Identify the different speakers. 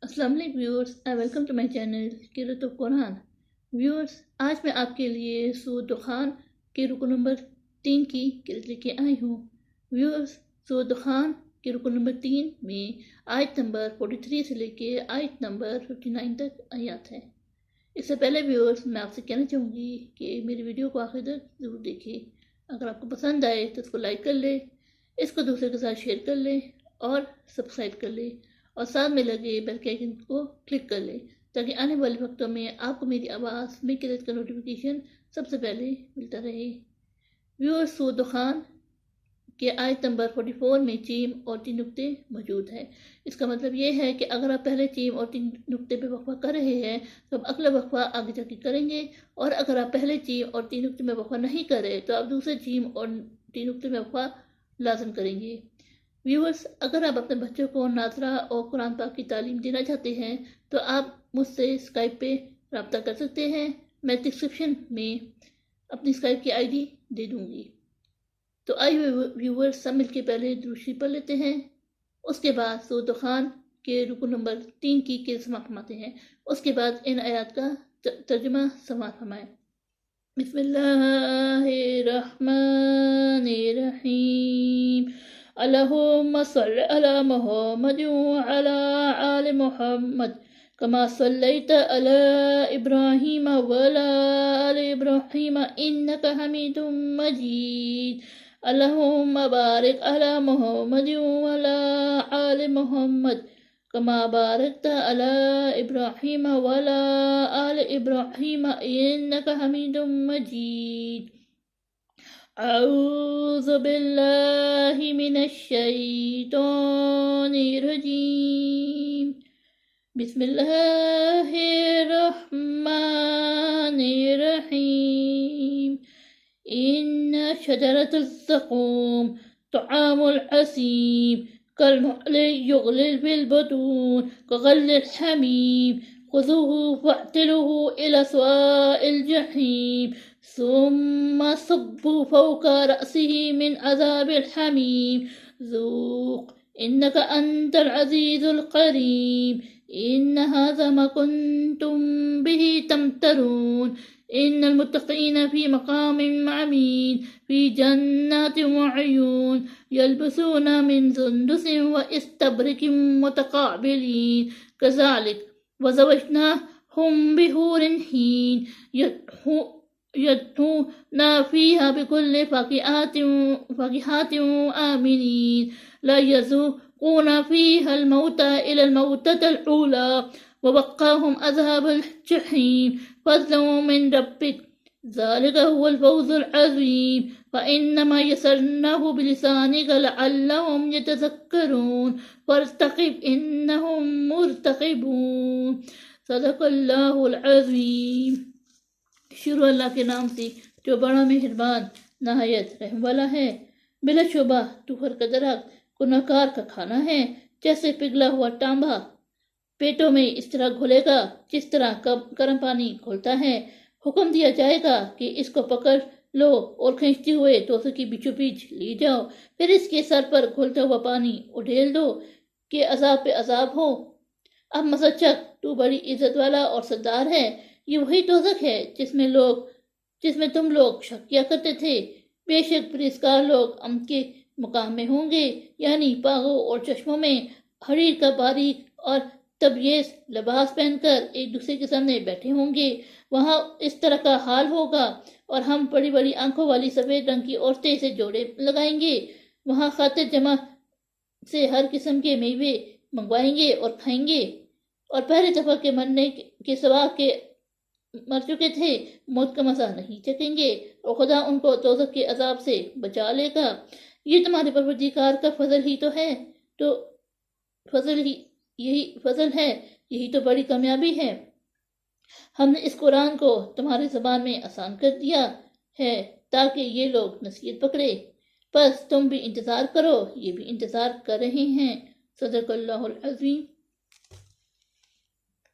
Speaker 1: السلام علیکم viewers, I welcome to my channel قرأت قرآن۔ ویورس، آج میں آپ کے لیے سورۃ دخان کے رکو نمبر 3 کی قرأت لے کے آئی ہوں۔ ویورس، سورۃ دخان کے رکو نمبر 3 میں آیت نمبر 43 سے لے کے آیت نمبر 59 تک آیات ہیں۔ اس سے پہلے ویورس، میں آپ سے کہنا چاہوں گی کہ میری ویڈیو کو آخر تک ضرور دیکھیں۔ اگر آپ کو پسند آئے تو اس کو لائک کر لیں، اس کو دوسرے کے ساتھ شیئر کر لیں اور سبسکرائب کر لیں، اور ساتھ میں لگے بیل کے آئیکن کو کلک کر لیں تاکہ آنے والے وقتوں میں آپ کو میری آواز میں قرأت کا نوٹیفیکیشن سب سے پہلے ملتا رہے۔ ویورس، سورۃ دخان کے آیت نمبر 44 میں چیم اور 3 نقطے موجود ہیں۔ اس کا مطلب یہ ہے کہ اگر آپ پہلے چیم اور 3 نقطے پہ وقفہ کر رہے ہیں تو آپ اگلا وقفہ آگے جا کے کریں گے، اور اگر آپ پہلے چیم اور 3 نقطے میں وقفہ نہیں کر رہے تو آپ دوسرے چیم اور 3 نقطے میں وقفہ لازم کریں گے۔ ویورس، اگر آپ اپنے بچوں کو ناظرہ اور قرآن پاک کی تعلیم دینا چاہتے ہیں تو آپ مجھ سے اسکائپ پہ رابطہ کر سکتے ہیں۔ میں ڈسکرپشن میں اپنی اسکائپ کی آئی ڈی دے دوں گی۔ تو آئیے ویورس، سب مل کے پہلے درود شریف پڑھ لیتے ہیں، اس کے بعد سورۃ دخان کے رکو نمبر 3 کی قرأت سماعت فرماتے ہیں، اس کے بعد ان آیات کا ترجمہ سماعت فرمائیں۔ بسم اللہ الرحمن الرحیم، اللہم صل علی محمد وعلی آل محمد کما صلیت علی ابراہیم وعلی آل ابراہیم انک حمید مجید، اللہم بارک علی محمد وعلی آل محمد کما بارکت علی ابراہیم وعلی آل ابراہیم انک حمید مجید۔ اعوذ باللہ من الشیطان الرجیم، بسم اللہ الرحمن الرحیم، ان شجرۃ الزقوم طعام العسیم كالمهل يغلي في البطون كغلي الحميم خذوه فاعتلوه إلى سواء الجحيم ثم صبوا فوق رأسه من عذاب الحميم ذوق إنك أنت العزيز الكريم إن هذا ما كنتم به تمترون إن المتقين في مقام أمين في جنات وعيون يلبسون من سندس واستبرق متقابلين كذلك وزوجناهم بحور عين يدعون فيها بكل فاكهة آمنين لا يذوقون فيها الموت إلى الموتة الأولى ووقاهم عذاب الجحيم فضلا من ربك ذلك هو الفوز العظيم فإنما يسرناه بلسانك لعلهم يتذكرون فارتقب إنهم مرتقبون۔ صدق اللہ العظیم۔ شروع اللہ کے نام سے جو بڑا مہربان نہایت رحم والا ہے۔ بلا شبہ تو ہر کا درخت گنہگار کا کھانا ہے، جیسے پگھلا ہوا تانبا پیٹوں میں اس طرح گھلے گا جس طرح گرم پانی گھلتا ہے۔ حکم دیا جائے گا کہ اس کو پکڑ لو اور کھینچتے ہوئے دوزخ کی بیچوں بیچ لے جاؤ، پھر اس کے سر پر گھلتا ہوا پانی اڈیل دو کہ عذاب پہ عذاب ہو۔ اب مزچک تو بڑی عزت والا اور سردار ہے۔ یہ وہی دوزخ ہے جس میں تم لوگ شک کیا کرتے تھے۔ بے شک پرہیزگار لوگ امن کے مقام میں ہوں گے، یعنی باغوں اور چشموں میں حریر کا باریک اور تبیض لباس پہن کر ایک دوسرے کے سامنے بیٹھے ہوں گے۔ وہاں اس طرح کا حال ہوگا، اور ہم بڑی بڑی آنکھوں والی سفید رنگ کی عورتیں سے جوڑے لگائیں گے۔ وہاں خاطر جمع سے ہر قسم کے میوے منگوائیں گے اور کھائیں گے، اور پہلے دفعہ کے مرنے کے سوا کے مر چکے تھے موت کا مزہ نہیں چکیں گے، اور خدا ان کو دوزخ کے عذاب سے بچا لے گا۔ یہ تمہارے پروردگار کا فضل ہی تو ہے، یہی تو بڑی کامیابی ہے۔ ہم نے اس قرآن کو تمہارے زبان میں آسان کر دیا ہے تاکہ یہ لوگ نصیحت پکڑے، بس تم بھی انتظار کرو، یہ بھی انتظار کر رہے ہیں۔ صدق اللہ العظیم۔